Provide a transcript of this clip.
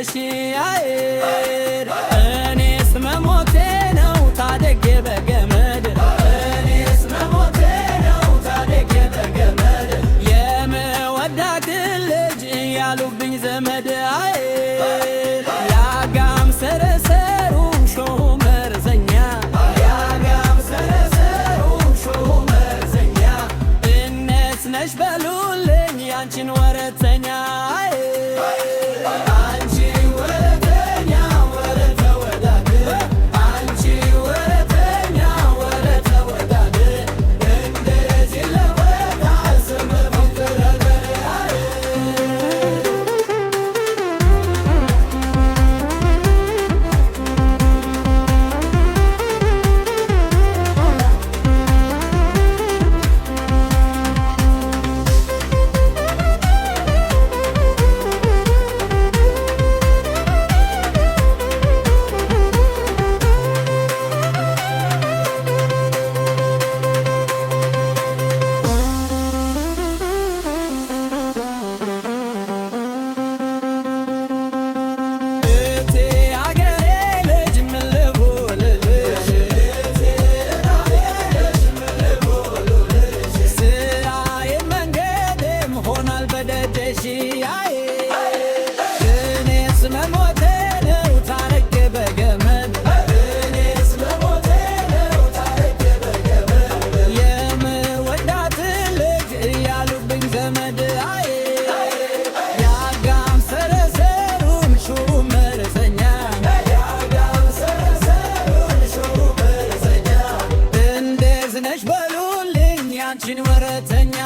በደደሽ እኔስ መሞቴ ነው ታደጌ በገመድ እኔስ መሞቴ ነው ታደጌ በገመድ የምወዳት ልጅ ያሉብኝ ዘመድ ያጋም ሰረሰሩ ሾህ መርዘኛ ያጋም ሰረሰሩ ሾህ መርዘኛ እነስ ነሽ በሉልኝ ያንቺን ወረተኛ እኔስ መሞቴ ነው ታረጌ በገመድ እኔስ መሞቴ ነው ታረጌ በገመድ የምወዳት ልጅ ያሉብኝ ዘመድ ያጋም ሰረሰሩን ሾህ መርዘኛ ያጋም ሰረሰሩን ሾህ መርዘኛ እንደዚህ ነሽ በሉልኝ ያንቺን ወረተኛ